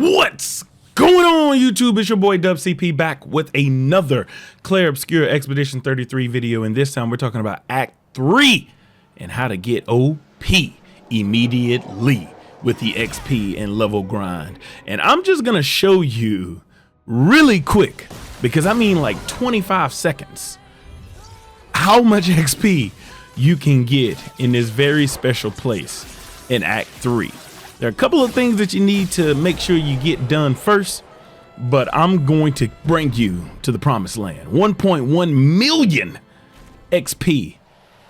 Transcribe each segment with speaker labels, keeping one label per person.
Speaker 1: What's going on, YouTube? It's your boy Dub CP back with another Clair Obscur Expedition 33 video, and this time we're talking about Act 3 and how to get OP immediately with the XP and level grind. And I'm just gonna show you really quick, because I mean like 25 seconds, how much XP you can get in this very special place in Act 3. There are a couple of things that you need to make sure you get done first, but I'm going to bring you to the promised land. 1.1 million XP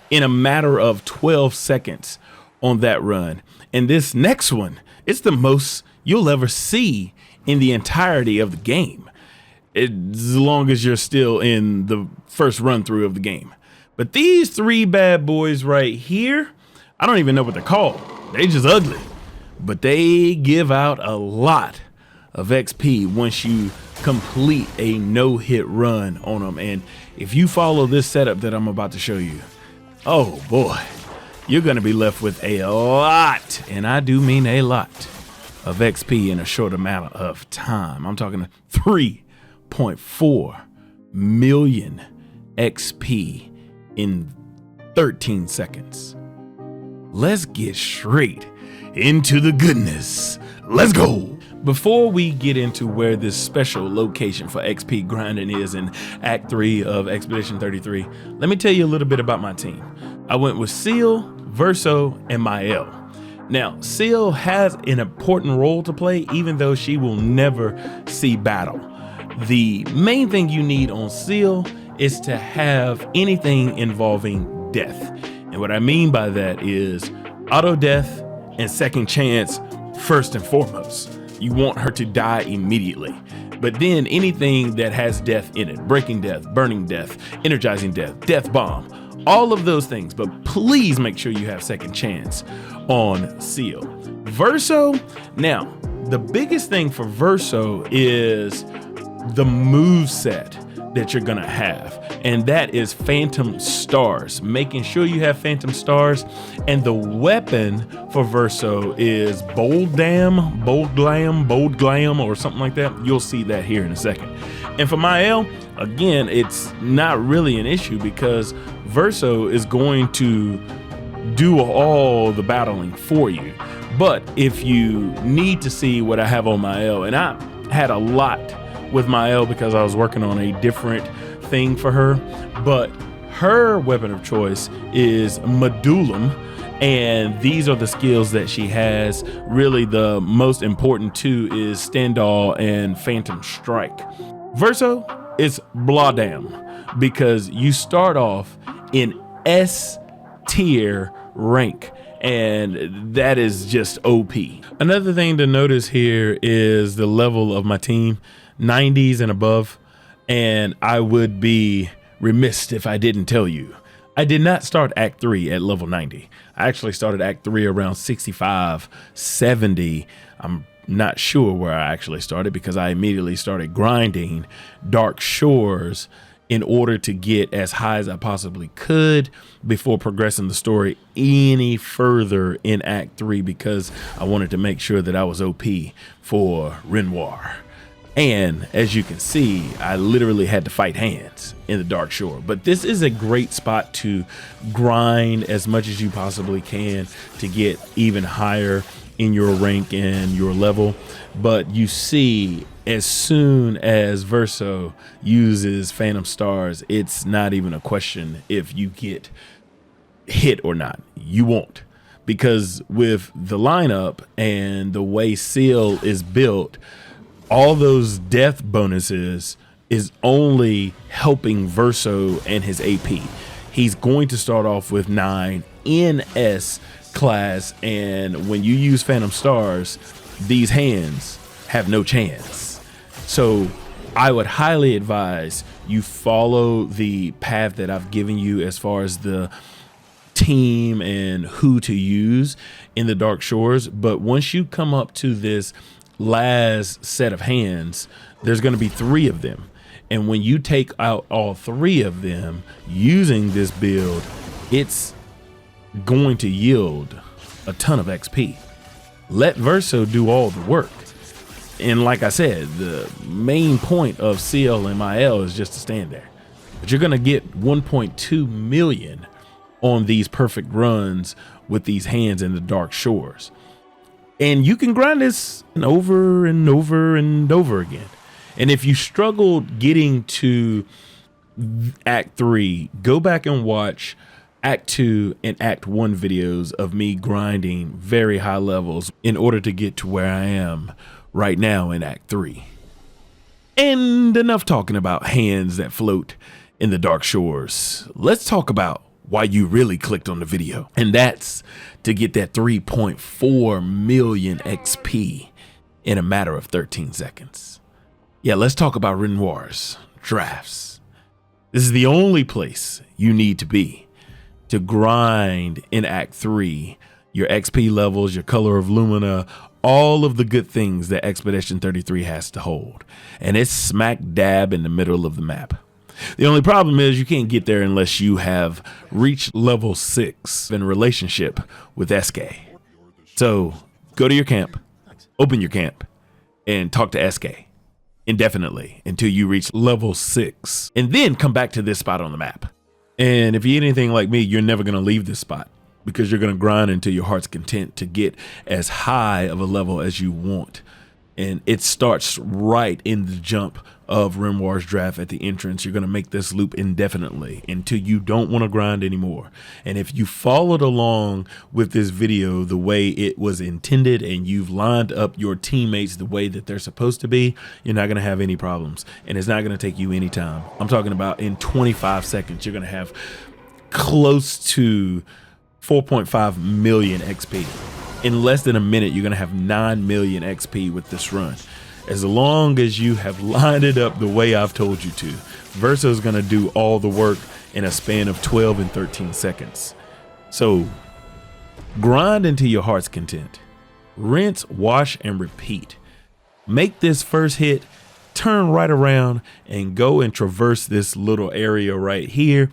Speaker 1: in a matter of 12 seconds on that run. And this next one, it's the most you'll ever see in the entirety of the game, as long as you're still in the first run through of the game. But these three bad boys right here, I don't even know what they're called. They just ugly. But they give out a lot of XP once you complete a no-hit run on them. And if you follow this setup that I'm about to show you, oh boy, you're gonna be left with a lot, and I do mean a lot, of XP in a short amount of time. I'm talking 3.4 million XP in 13 seconds. Let's get straight into the goodness. Let's go. Before we get into where this special location for XP grinding is in Act 3 of Expedition 33, let me tell you a little bit about my team. I went with Seal, Verso, and Mael. Now, Seal has an important role to play, even though she will never see battle. The main thing you need on Seal is to have anything involving death. And what I mean by that is auto death and second chance first and foremost. You want her to die immediately. But then anything that has death in it, breaking death, burning death, energizing death, death bomb, all of those things. But please make sure you have second chance on Seal. Verso, now the biggest thing for Verso is the move set that you're gonna have, and that is Phantom Stars. Making sure you have Phantom Stars, and the weapon for Verso is Bold Glam, or something like that. You'll see that here in a second. And for Mael, again, it's not really an issue because Verso is going to do all the battling for you. But if you need to see what I have on Mael, and I had a lot with Mael because I was working on a different thing for her, but her weapon of choice is Medullum, and these are the skills that she has. Really the most important two is Stendhal and Phantom Strike. Verso is Bladam because you start off in S tier rank, and that is just OP. Another thing to notice here is the level of my team, 90s and above, and I would be remiss if I didn't tell you, I did not start Act 3 at level 90. I actually started Act 3 around 65, 70. I'm not sure where I actually started because I immediately started grinding Dark Shores in order to get as high as I possibly could before progressing the story any further in Act 3, because I wanted to make sure that I was OP for Renoir. And as you can see, I literally had to fight hands in the Dark Shore. But this is a great spot to grind as much as you possibly can to get even higher in your rank and your level. But you see, as soon as Verso uses Phantom Stars, it's not even a question if you get hit or not. You won't, because with the lineup and the way Seal is built, all those death bonuses is only helping Verso and his AP. He's going to start off with 9 in S class, and when you use Phantom Stars, these hands have no chance. So I would highly advise you follow the path that I've given you as far as the team and who to use in the Dark Shores. But once you come up to this last set of hands, there's going to be 3 of them, and when you take out all 3 of them using this build, it's going to yield a ton of XP. Let Verso do all the work. And like I said, the main point of CLMIL is just to stand there. But you're going to get 1.2 million on these perfect runs with these hands in the dark shores. And you can grind this over and over and over again. And if you struggled getting to Act 3, go back and watch Act 2 and Act 1 videos of me grinding very high levels in order to get to where I am right now in Act 3. And enough talking about hands that float in the dark shores. Let's talk about why you really clicked on the video. And that's to get that 3.4 million XP in a matter of 13 seconds. Yeah, let's talk about Renoir's drafts. This is the only place you need to be to grind in Act 3, your XP levels, your color of Lumina, all of the good things that Expedition 33 has to hold. And it's smack dab in the middle of the map. The only problem is you can't get there unless you have reached level 6 in relationship with SK. So go to your camp, open your camp, and talk to SK indefinitely until you reach level 6. And then come back to this spot on the map. And if you're anything like me, you're never going to leave this spot because you're going to grind until your heart's content to get as high of a level as you want. And it starts right in the jump of Renoir's draft at the entrance. You're going to make this loop indefinitely until you don't want to grind anymore. And if you followed along with this video the way it was intended and you've lined up your teammates the way that they're supposed to be, you're not going to have any problems. And it's not going to take you any time. I'm talking about in 25 seconds, you're going to have close to 4.5 million XP. In less than a minute, you're going to have 9 million XP with this run. As long as you have lined it up the way I've told you to. Versa is going to do all the work in a span of 12 and 13 seconds. So grind into your heart's content. Rinse, wash, and repeat. Make this first hit, turn right around, and go and traverse this little area right here.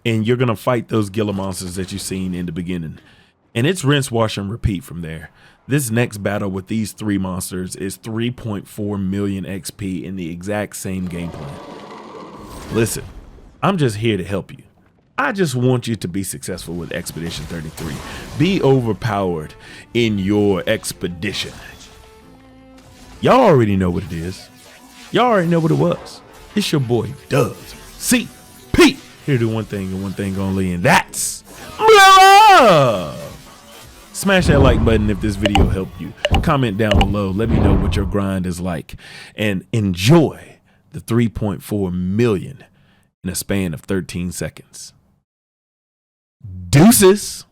Speaker 1: And you're going to fight those Gila monsters that you've seen in the beginning. And it's rinse, wash, and repeat from there. This next battle with these 3 monsters is 3.4 million XP in the exact same game plan. Listen, I'm just here to help you. I just want you to be successful with Expedition 33. Be overpowered in your expedition. Y'all already know what it is. Y'all already know what it was. It's your boy Dubs CP. Here to do one thing and one thing only, and that's love. Smash that like button if this video helped you. Comment down below. Let me know what your grind is like. And enjoy the 3.4 million in a span of 13 seconds. Deuces.